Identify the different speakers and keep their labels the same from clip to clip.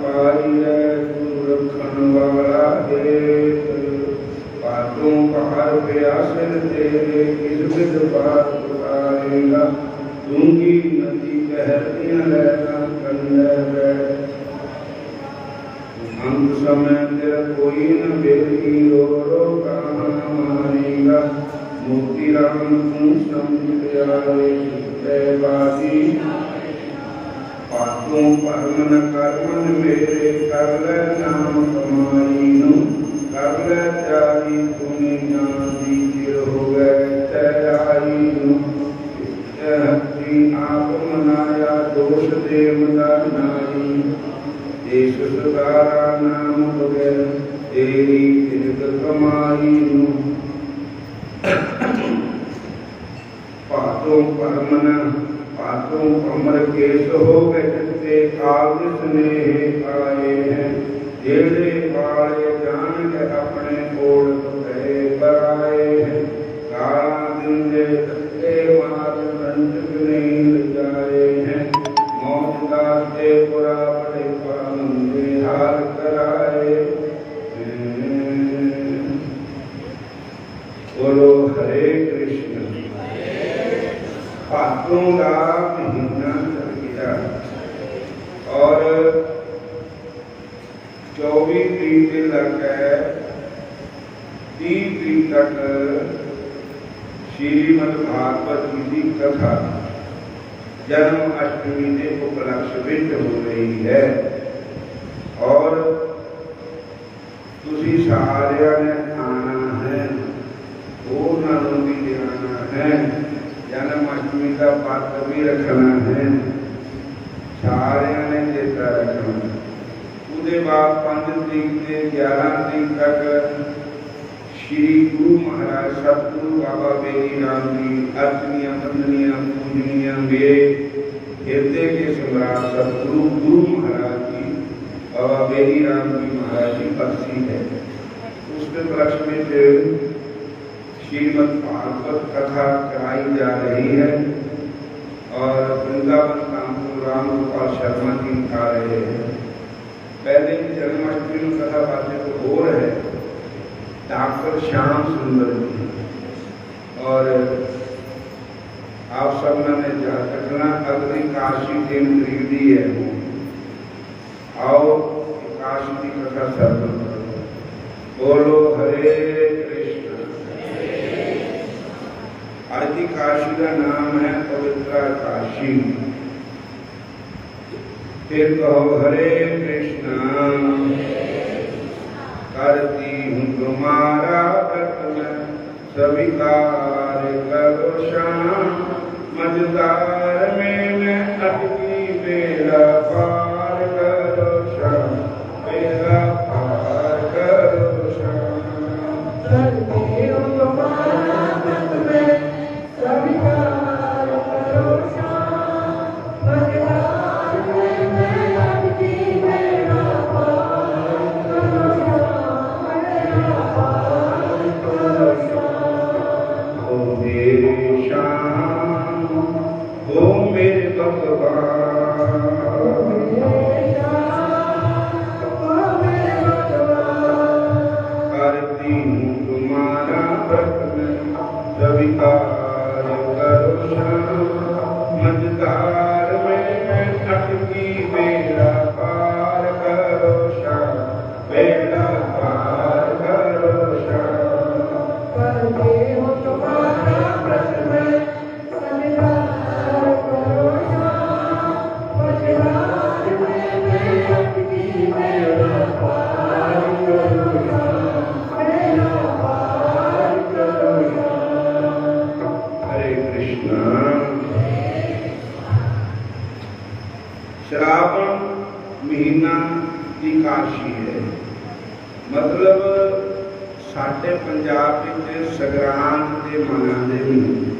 Speaker 1: पाई है तू रखन प्यासल तेरे किस बिद पार उतारेगा। डूंगी नदी कहतियां लहरा कंडे अंत समय तेरा कोई न बेटी रो कहाँ मारेगा। मोती राम तू समझ आए बाजी पातों परमन कर्मन मेरे कर ले नाम कमाई नु कर ले त्यागी तुम्हें जानी चिर हो गए तैयारी नु। हस्ती आप मनाया दोष देवता नारी देश सुधारा नाम बगैर तेरी तिरक कमाई नु। पातों परमन पातों अमर केस हो गए काव्य स्नेह आए हैं। जेड़े वाले जान के अपने ओढ़ कहे बराए हैं। काला दिन दे सत्ते मार रंजक नहीं जाए हैं। मौजदार से बुरा बड़े पालंदे हार कराए। बोलो हरे कृष्ण। पातों का महीना चल गया और 24 तरीक से लेकर 30 तरीक तक श्रीमद् भागवत की कथा जन्म अष्टमी के उपलक्ष्य में हो रही है। और तुसी सारिया ने आना है, उन्होंने भी आना है। जन्माष्टमी का पात्र भी रखना है, सारे ने चेता रखना। उसके बाद 5 तरीक से 11 तरीक तक श्री गुरु महाराज सतगुरु बाबा बेरी राम जी अर्चनियां वंदनियां पूजनियां मेरे हृदय के सम्राट सतगुरु गुरु महाराज जी बाबा बेरी राम जी महाराज की बरसी है। उसके उपलक्ष्य में श्रीमद् भागवत कथा कराई जा रही है और वृंदावन कानपुर राम गोपाल शर्मा जी आ रहे हैं। पहले की जन्माष्टमी में कथा बातें तो हो रहे डॉक्टर श्याम सुंदर जी और आप सब ने याद रखना अगली काशी केंद्र दी है। आओ काशी की कथा सर्वन करो। बोलो हरे आज की काशी का नाम है पवित्र काशी। फिर कहो हरे कृष्णा। करती हूँ तुम्हारा व्रत में सभी कार्य करो श्याम। मझधार में मैं अटकी बेड़ा पार करो श्याम। बेड़ा पार करो श्याम। करती हूँ तुम्हारा व्रत में सभी कार्य करो श्याम। मझधार में मैं अटकी बेड़ा पार करो श्याम। बेड़ा पार करो श्याम। ओ मेरे श्याम, ओ मेरे भगवान, ओ मेरे श्याम, ओ मेरे भगवान। करती हूँ तुम्हारा व्रत में सभी कार्य करो श्याम। मझधार में मैं अटकी बेड़ा पार करो श्याम। बेड़ा पार करो श्याम। करती हूँ तुम्हारा व्रत में सभी कार्य करो श्याम। मझधार में मैं अटकी बेड़ा पार करो श्याम। बेड़ा पार करो श्याम। हरे कृष्णा। श्रावण महीना की काशी है। मतलब साढ़े पंजाब में संग्रांद के मनाते महीने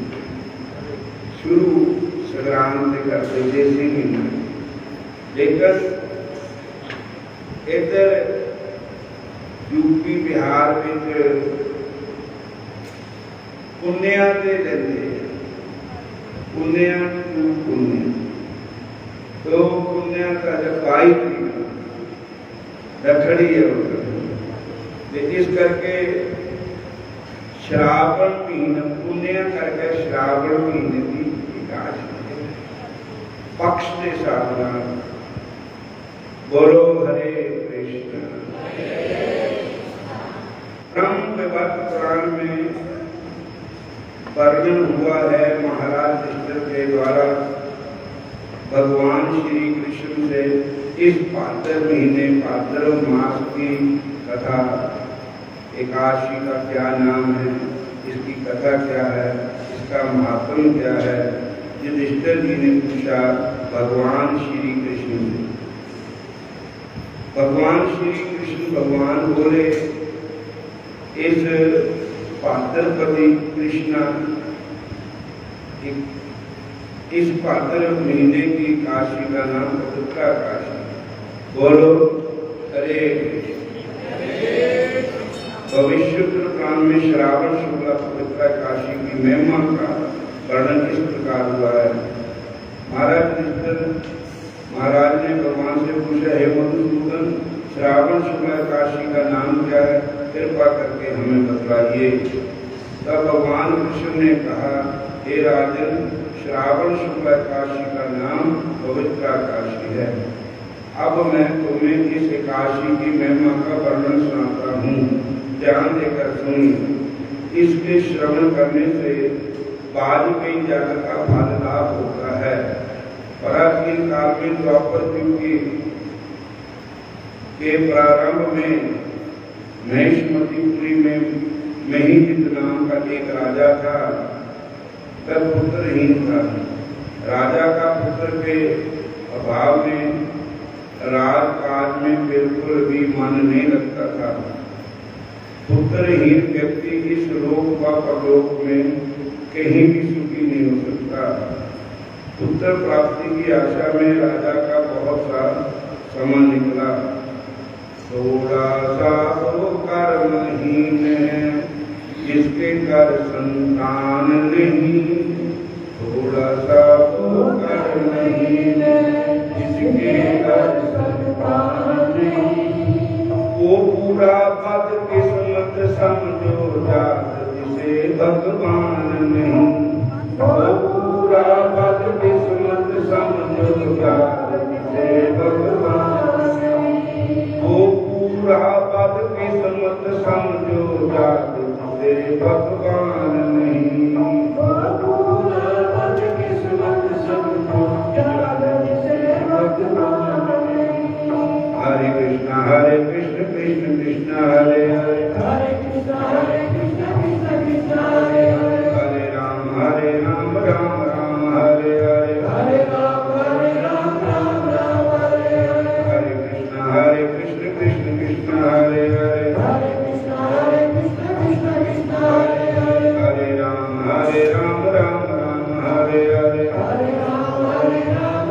Speaker 1: शुरू संग्रांद के करते देसी महीना। लेकिन इधर यूपी बिहार में पुण्या के लेते पुण्या टू पुण्य। तो पुण्या का जब 22 रखड़ी है इस करके श्रावण महीने पुण्य करके श्रावण महीने की एकादशी पक्ष के सावधान। बोलो हरे कृष्ण। ब्रह्म विवर्त पुराण में वर्णन हुआ है महाराज युधिष्ठिर के द्वारा भगवान श्री कृष्ण से इस भाद्र महीने भाद्रव मास की कथा, एकादशी का क्या नाम है, इसकी कथा क्या है, इसका महात्म्य क्या है, युधिष्ठिर जी ने पूछा भगवान श्री कृष्ण से। भगवान श्री कृष्ण भगवान बोले इस भाद्रपदी कृष्णा इस भाद्र महीने की काशी का नाम पवित्र काशी। बोलो हरे भविष्य पुराण में श्रावण शुक्ल पवित्र काशी की महिमा का वर्णन इस प्रकार हुआ है। महाराज ने भगवान से पूछा, हे मधुसूदन, श्रावण शुक्ल काशी का नाम क्या है, कृपा करके हमें बतलाइए। तब भगवान कृष्ण ने कहा, हे राजन, श्रावण शुक्ल एकादशी का नाम पवित्र एकादशी है। अब मैं तुम्हें इस एकादशी की महिमा का वर्णन सुनाता हूँ, ध्यान देकर सुनिए। इसके श्रवण करने से वाजपेयी जग का फल लाभ होता है। प्राचीन काल में द्वापर युग के प्रारंभ में महिष्मतीपुरी में महिजित नाम का एक राजा था। वह पुत्रहीन था। राजा का पुत्र के अभाव में राजकाज में बिल्कुल भी मन नहीं लगता था। पुत्रहीन व्यक्ति इस लोक व परलोक में कहीं भी सुखी नहीं हो सकता। पुत्र प्राप्ति की आशा में राजा का बहुत सा समय निकला। थोड़ा सा वो कर्महीन है जिसके घर संतान नहीं, थोड़ा सा वो कर्महीन है जिसके घर संतान नहीं। वो पूरा पद किस्मत समझो जात जिसे भगवान नहीं। वो पूरा पद किस्मत समझो जात जिसे भगवान नहीं। वो पूरा पद किस्मत समझो जात जिसे भगवान नहीं। वो पूरा पद किस्मत समझो जात जिसे भगवान नहीं। हरे कृष्ण कृष्ण कृष्ण हरे हरे, हरे कृष्ण कृष्ण कृष्ण हरे हरे, हरे राम राम राम हरे हरे, हरे राम राम हरे हरे, हरे कृष्ण कृष्ण कृष्ण हरे हरे, हरे कृष्ण कृष्ण कृष्ण हरे हरे, हरे राम राम हरे हरे, हरे राम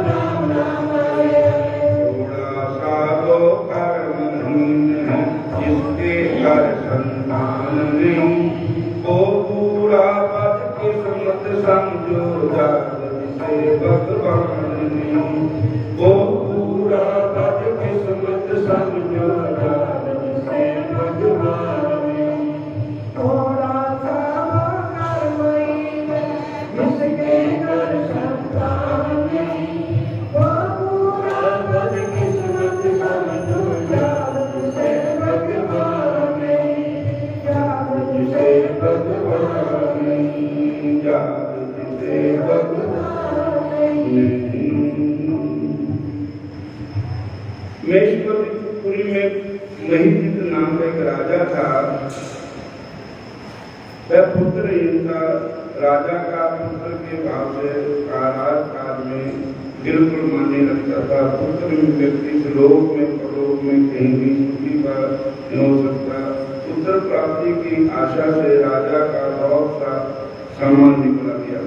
Speaker 1: राम हरे हरे। थोड़ा सा वो कर्महीन है जिसके घर संतान नहीं। वो पूरा पद किस्मत समझो जात जिसे भगवान नहीं। वो पूरा पद किस्मत समझो जात जिसे भगवान नहीं। थोड़ा सा वो कर्महीन है जिसके घर संतान नहीं। वो पूरा पद किस्मत समझो जात जिसे भगवान नहीं। जात जिसे भगवान नहीं, जात जिसे भगवान नहीं। महिष्मतीपुरी में महिजित नाम का एक राजा था। वह पुत्रहीन था। राजा का पुत्र के भाव से राजकाज में बिल्कुल मन नहीं लगता था। पुत्र व्यक्ति लोक में परलोक में कहीं भी सुखी नहीं हो सकता। पुत्र प्राप्ति की आशा से राजा का बहुत सा सामान निकला गया,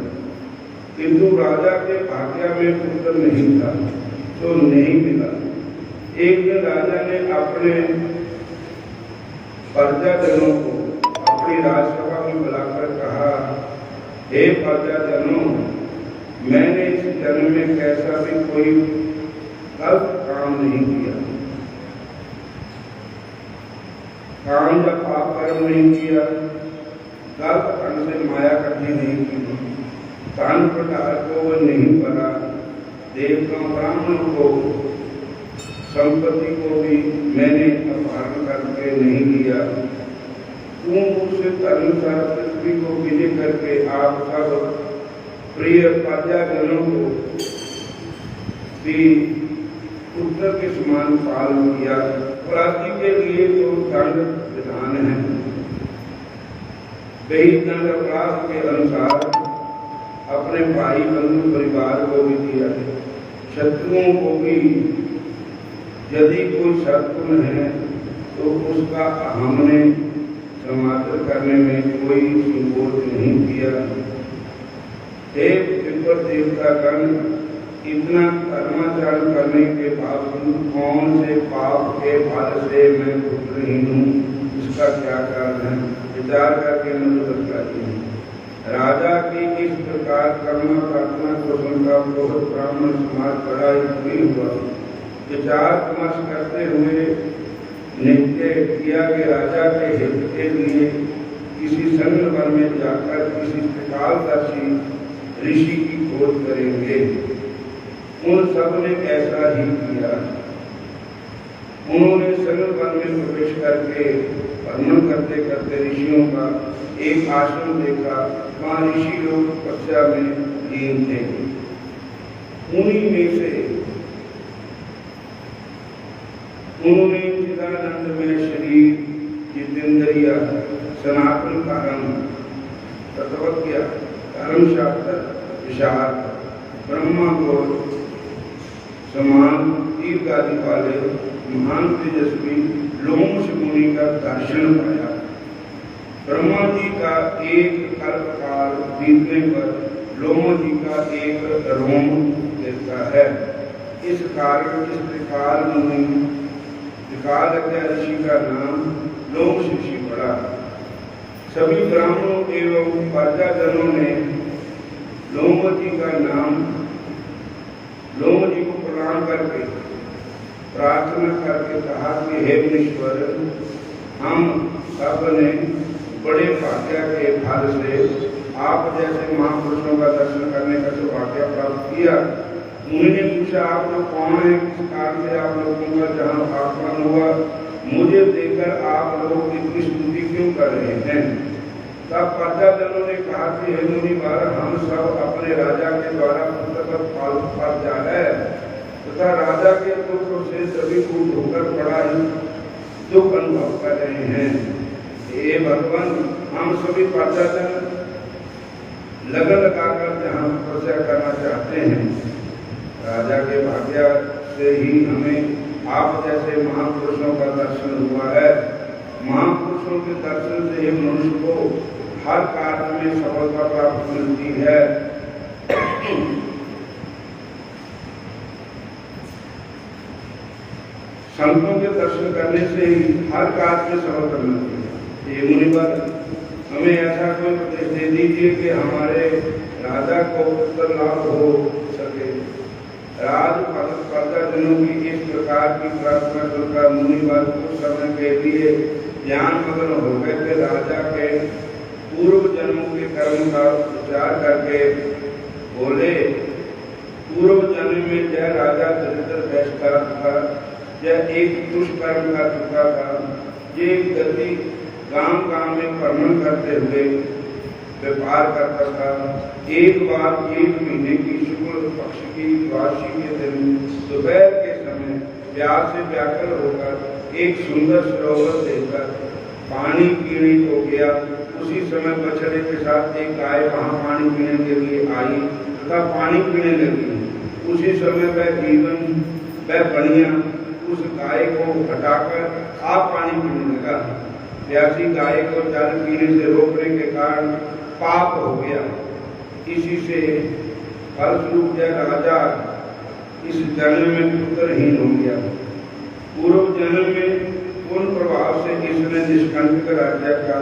Speaker 1: किंतु राजा के भाग्य में पुत्र नहीं था तो नहीं मिला। एक दिन राजा ने अपने प्रजाजनों को अपनी राजसभा में बुलाकर कहा, हे प्रजाजनों, मैंने इस जन्म में कैसा भी कोई गलत काम नहीं किया, काम या पाप कर्म नहीं किया। गलत ढंग से माया इकट्ठी नहीं की, धन प्रकार को वो नहीं भरा, देवताओं ब्राह्मणों को संपत्ति को भी मैंने अपहरण करके नहीं लिया। तू उस अनुसार पृथ्वी को विजय करके आप सब प्रिय प्रजाजनों को भी उत्तर के समान पालन किया। अपराधी के लिए तो दंड विधान है, वही दंड अपराध के अनुसार अपने भाई बंधु परिवार को भी दिया। शत्रुओं को भी यदि कोई शत्रुन है तो उसका हमने समाधान करने में कोई संकोच नहीं किया। हे विपर देवतागण, इतना कर्माचरण करने के बावजूद कौन से पाप के फल से मैं पुत्रहीन हूँ, इसका क्या कारण है? विचार करके मुझे बताइए। राजा की इस प्रकार कर्म प्रार्थना को सुनकर बहुत ब्राह्मण समाज बड़ा ही दुखी हुआ। विचार विमर्श करते हुए निश्चय किया कि राजा के हित के लिए किसी संग वन में जाकर किसी त्रिकालदर्शी ऋषि की खोज करेंगे। उन सब ने ऐसा ही किया। उन्होंने संग वन में प्रवेश करके भ्रमण करते करते ऋषियों का एक आश्रम देखा। वहाँ ऋषि लोग तपस्या में लीन थे। उन्हीं में से उन्होंने चिदानंद में शरीर, जितेंद्रिय, सनातन कारण, तत्वज्ञ, धर्मशास्त्र, विशाल, ब्रह्मा को समान दीर्घादि वाले महान तेजस्वी लोमश मुनि का दर्शन पाया। ब्रह्मा जी का एक कल्पकाल बीतने पर लोम जी का एक रोम गिरता है। इस कारण इस त्रिकाल मुनि ऋषि का नाम लोमश ऋषि पड़ा। सभी ब्राह्मणों एवं प्रजाजनों ने लोम जी का नाम लोम जी को प्रणाम करके प्रार्थना करके कहा कि हे मुनीश्वर, हम सब ने बड़े भाग्य के फल से आप जैसे महापुरुषों का दर्शन करने का सौभाग्य प्राप्त किया। उन्होंने पूछा, आप लोग कौन है, किस कारण से आप लोगों का जहाँ आगमन हुआ, मुझे देखकर आप लोग इतनी स्तुति क्यों कर रहे हैं? तब प्रजाजनों ने कहा कि हे मुनिवर, हम सब अपने राजा के द्वारा पुत्र पर जा है तथा राजा के दुख से सभी को होकर बड़ा ही दुख अनुभव कर रहे हैं। हे भगवान, हम सभी प्रजाजन लगन लगाकर जहाँ तपस्या करना चाहते हैं, राजा के भाग्य से ही हमें आप जैसे महापुरुषों का दर्शन हुआ है। महापुरुषों के दर्शन से ही मनुष्य को हर कार्य में सफलता प्राप्त मिलती है। संतों के दर्शन करने से ही हर कार्य में सफलता मिलती है। ये मुनिवर, हमें ऐसा कोई उपदेश दे दीजिए कि हमारे राजा को पुत्र लाभ हो सके। राज प्रजाजनों की इस प्रकार की प्रार्थना सुनकर मुनिवर कुछ समय के लिए ज्ञान मग्न हो गए थे। राजा के पूर्व जन्मों के कर्म का विचार करके बोले, पूर्व जन्म में यह राजा दरिद्र बैठता था, यह एक दुष्कर्म कर चुका था। ये गति गांव में भ्रमण करते हुए व्यापार करता था। एक बार 1 महीने की शुक्ल पक्ष की द्वादशी के दिन दोपहर के समय प्यास से व्याकुल होकर एक सुंदर सरोवर देखकर पानी पीने को गया। उसी समय बछड़े के साथ एक गाय वहां पानी पीने के लिए आई तथा पानी पीने लगी। उसी समय वह बढ़िया उस गाय को हटाकर आप पानी पीने लगा। प्यासी गाय को जल पीने से रोकने के कारण पाप हो गया। इसी से फलस्वरूप यह राजा इस जन्म में पुत्रहीन हो गया। पूर्व जन्म में पूर्ण प्रभाव से इसने निष्कंटक राज्य का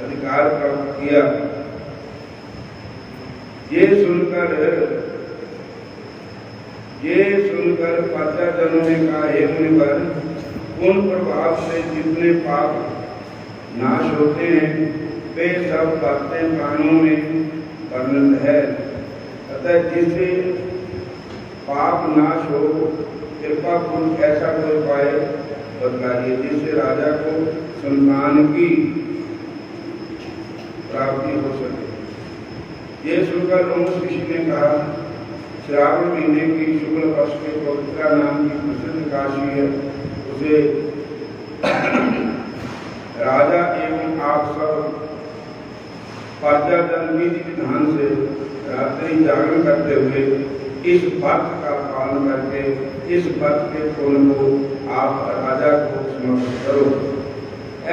Speaker 1: अधिकार प्राप्त किया। ये सुनकर प्रजाजनों ने कहा, हे मुनिवर, पूर्ण प्रभाव से जितने पाप नाश होते हैं वे सब बातें प्राणों में वर्णित है। अतः जिससे पाप नाश हो, कृपा पूर्ण ऐसा कोई पाए बतलाइए, जिससे राजा को संतान की प्राप्ति हो सके। ये सुनकर लोमश ऋषि ने कहा, श्रावण महीने की शुक्ल पक्ष के पवित्रा नाम की प्रसिद्ध काशी है, उसे राजा एवं आप सब प्रजा जन विधि विधान से रात्रि जागरण करते हुए इस व्रत का पालन करके इस व्रत के फल को आप राजा को समर्पित करो।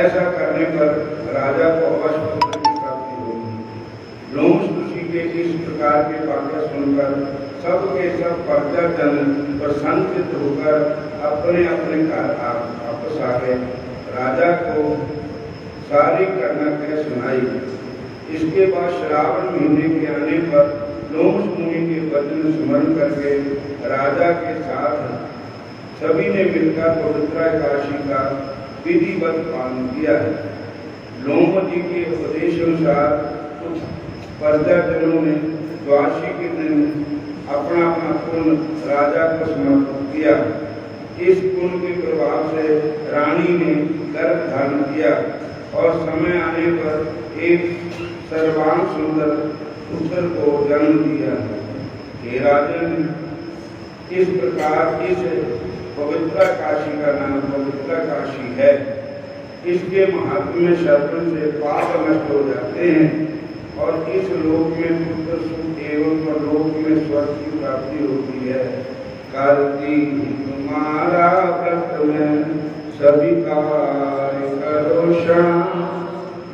Speaker 1: ऐसा करने पर राजा को अवश्य पुत्र की प्राप्ति होगी। लोमश ऋषि के इस प्रकार के वाक्य सुनकर सब के सब प्रजा जन प्रसन्नचित्त होकर अपने अपने घर वापस आ गए। राजा को सारी घटना कह सुनाई। इसके बाद श्रावण महीने के आने पर लोमश मुनि के वचन स्मरण करके राजा के साथ सभी ने मिलकर पवित्र काशी का विधिवत पालन किया। लोमश जी के उपदेश अनुसार कुछ प्रजाजनों ने द्वादशी के दिन अपना अपना पुण्य राजा को समर्पित किया। इस पुण्य के प्रभाव से रानी ने गर्भ धारण किया और समय आने पर एक सर्वांग सुंदर पुत्र को जन्म दिया। हे राजन, इस प्रकार इस पवित्र काशी का नाम पवित्र काशी है। इसके महात्म्य श्रवण से पाप नष्ट हो जाते हैं और इस लोक में पुत्र सुख एवं परलोक में स्वर्ग की प्राप्ति होती है। करती तुम्हारा व्रत में सभी कार्य करो श्याम,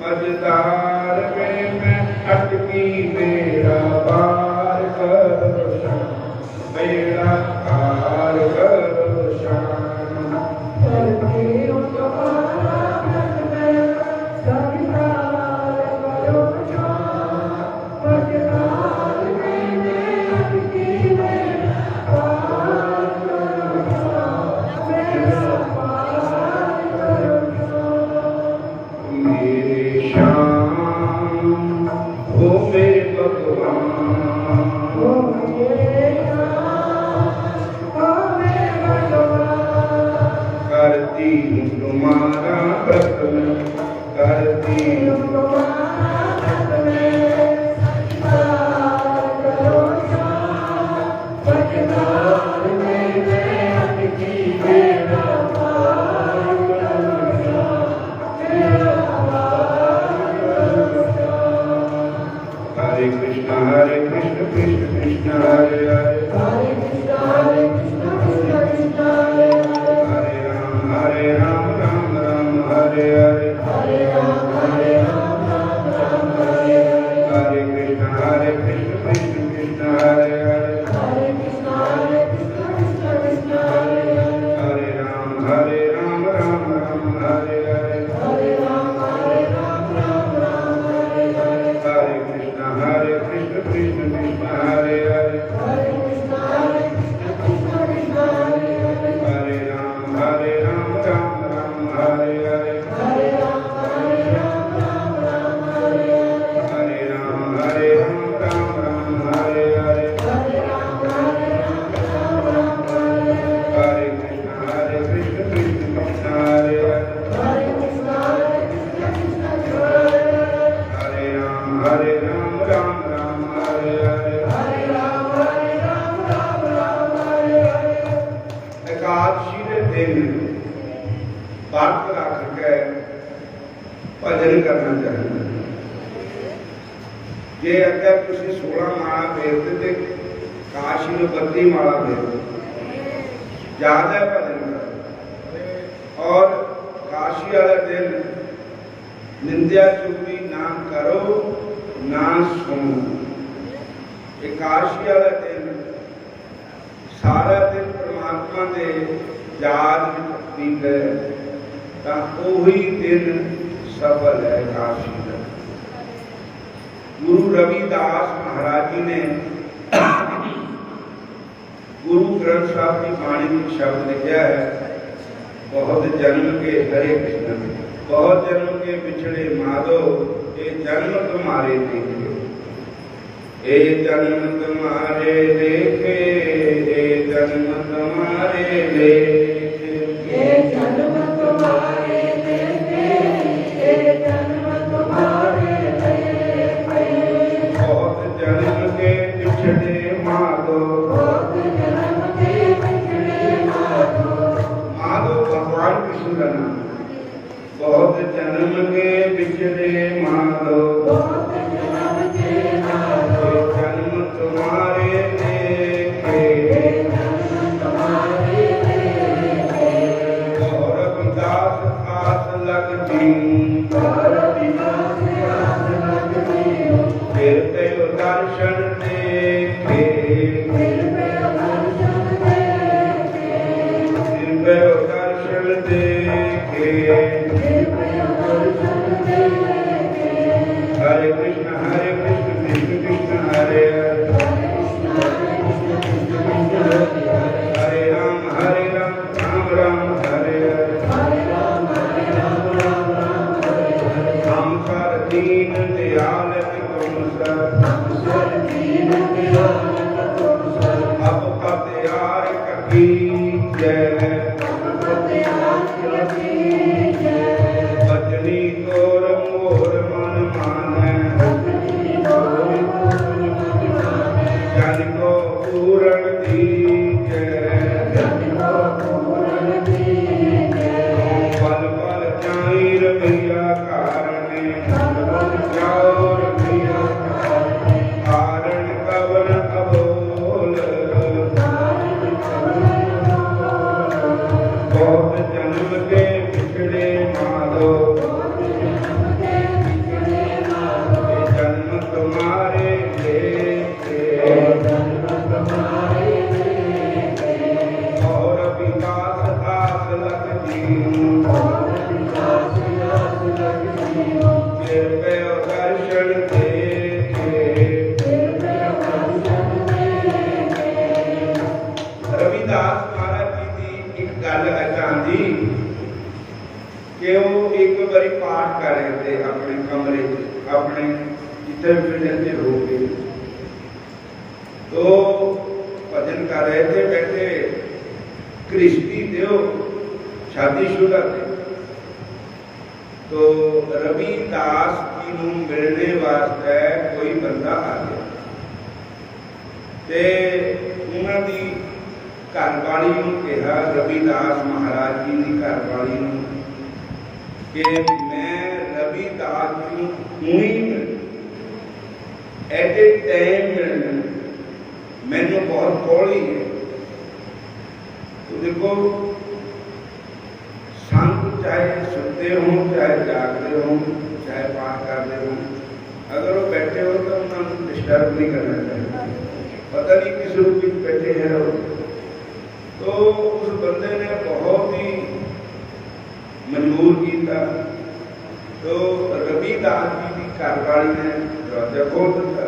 Speaker 1: मझधार में मैं अटकी बेड़ा पार करो श्याम, बेड़ा पार करो श्याम। भजन करना चाहिए। जे अगर तुम 16 माला फेरते थे, काशी में 32 माला फेरते, ज्यादा भजन करो। और काशी वाले दिन निंदा चुगली ना करो ना सुनो। काशी वाले दिन सारा दिन परमात्मा के याद भक्ति करे तो वही दिन सफल है काशी का। गुरु रविदास महाराज जी ने गुरु ग्रंथ साहब की वाणी में शब्द लिखा है, बहुत जन्म के हरे कृष्ण, बहुत जन्म के बिछड़े माधो, ये जन्म तुम्हारे देखे, ये जन्म तुम्हारे देखे, ये जन्म तुम्हारे देखे,
Speaker 2: ये जन्म तुम्हारे देखे, ये जन्म तुम्हारे देखे।
Speaker 1: बहुत जन्म के पिछड़े माधो,
Speaker 2: बहुत जन्म के पिछड़े माधो।
Speaker 1: माधो भगवान कृष्ण का नाम। बहुत जन्म के पिछड़े माधो,
Speaker 2: बहुत जन्म के माधो।
Speaker 1: ये जन्म तुम्हारे देखे,
Speaker 2: ये जन्म तुम्हारे देखे।
Speaker 1: और विदास आस लग दीन,
Speaker 2: और विनाश आस लग दीन।
Speaker 1: फिर गयो दर्शन देखे,
Speaker 2: फिर गयो दर्शन देखे।
Speaker 1: फिर गयो दर्शन देखे।
Speaker 2: फिर गयो दर्शन देखे।
Speaker 1: हरे कृष्ण कृष्ण कृष्ण हरे हरे, हरे राम राम राम हरे हरे। हम सर दीन दयाल तुम सर, अब पतियार की जय। बजनी तोर मोर मन माने, जन को पूरण दीजै। पल पल जाई रमैया कारणे, जाओ रमैया कारण कवन अबोल। बहुत जन्म के पिछड़े माधो, ये जन्म तुम्हारे देखे, और विकास आस लग दीन। फिर गयो दर्शन देखे। रविदास महाराज जी की एक गल अचांदी कि वो एक बारी पाठ कर रहे थे अपने कमरे च, अपने जिथे भी रहते हो गए, तो भजन कर रहे थे बैठे। कृष्टि देव शादीशुदा थे, तो रविदास जी नूं मिलने वास्ते कोई बंदा आ गया ते उन्हां दी घरवाली नूं कहा, रविदास महाराज जी की घरवाली नूं कि मैं रविदास जी नूं हुणी एट ए टाइम मिलना, मैनू बहुत हौली है। तो देखो संत चाहे सुते हों, चाहे जागते हों, चाहे पाठ करते हों, अगर वो बैठे हो तो उन्होंने डिस्टर्ब नहीं करना चाहिए। पता नहीं किस रूप में बैठे हैं वो। तो उस बंदे ने बहुत ही मजबूर किया, तो रविदास जी की घरवाली ने दरवाजा खोल दिया।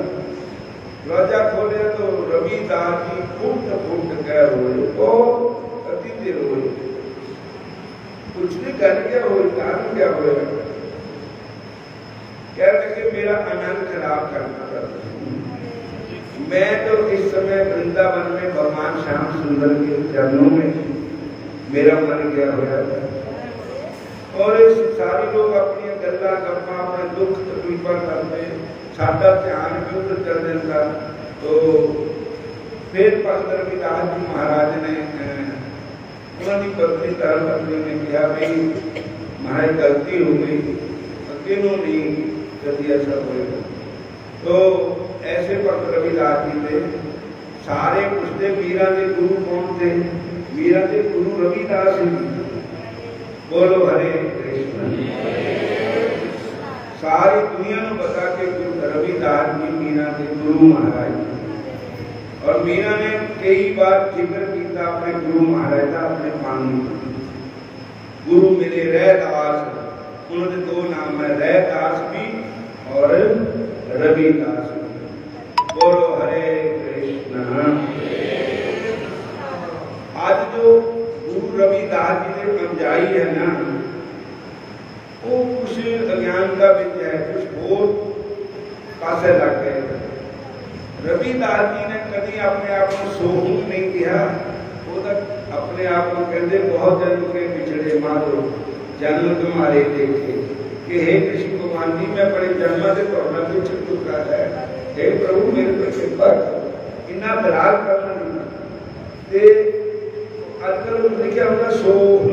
Speaker 1: दरवाजा खोलिया तो रविदास जी फुट फुट कह रोए, बहुत अति देर रोए। कुछ भी कर क्या हो, कारण क्या हो, कह लगे मेरा आनंद खराब करना था। मैं तो इस समय वृंदावन में भगवान श्याम सुंदर के चरणों में मेरा मन गया हुआ था, और इस सारे लोग अपनी गल्ला गप्पा अपने दुख तकलीफा करते, साडा ध्यान भी उधर चल जाता। तो फिर भगत रविदास जी महाराज ने उन्होंने पत्नी धर्म पत्नी ने कहा भाई महाराज गलती हो गई, अगे नो नहीं कभी ऐसा होगा। तो ऐसे भगत रविदास जी थे। सारे पुछते मीरा के गुरु कौन थे? मीरा के गुरु रविदास जी। बोलो हरे कृष्ण। सारी दुनिया को पता कि रविदास जी मीरा के गुरु महाराज, और मीरा ने कई बार जिक्र किया अपने गुरु महाराज का, अपने पानी गुरु मिले रैदास। उन्होंने दो नाम है, रैदास भी और रविदास भी। बोलो हरे कृष्ण। आज जो गुरु रविदास जी ने समझाई है ना, वो कुछ अज्ञान का विद्या है, कुछ और पासे लग गए। रविदास जी ने कभी अपने आप को सोहू नहीं किया, वो तक अपने आप को कहते बहुत जन्म के पिछड़े मारो जन्म तुम्हारे देखे कि हे कृष्ण भगवान जी मैं बड़े जन्म से थोड़ा पिछड़ चुका है, हे प्रभु मेरे पर कृपा करो। इन्ना विराग करना नहीं। आजकल लिखा होगा सोहू,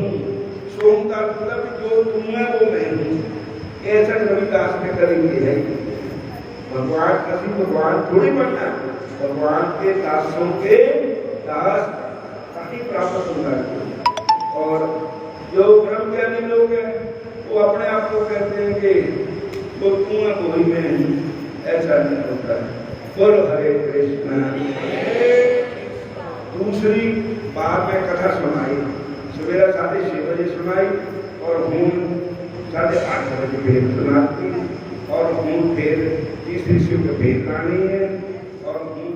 Speaker 1: सोहू का मतलब जो तुम है वो मैं हूँ, ऐसा रविदास ने करेंगे है। भगवान किसी भगवान थोड़ी बनना, भगवान के दासों के दास ही प्राप्त होगा। और जो ब्रह्मज्ञानी लोग हैं वो अपने आप को कहते हैं कि तो तू है कोई मैं हूँ, ऐसा नहीं होता है। बोलो हरे कृष्ण। दूसरी बात में कथा सुनाई, सवेरा 6:30 बजे सुनाई और हूँ 8:30 बजे भेद सुनाती और हूँ फिर तीसरी शिव भेद लानी है और हूँ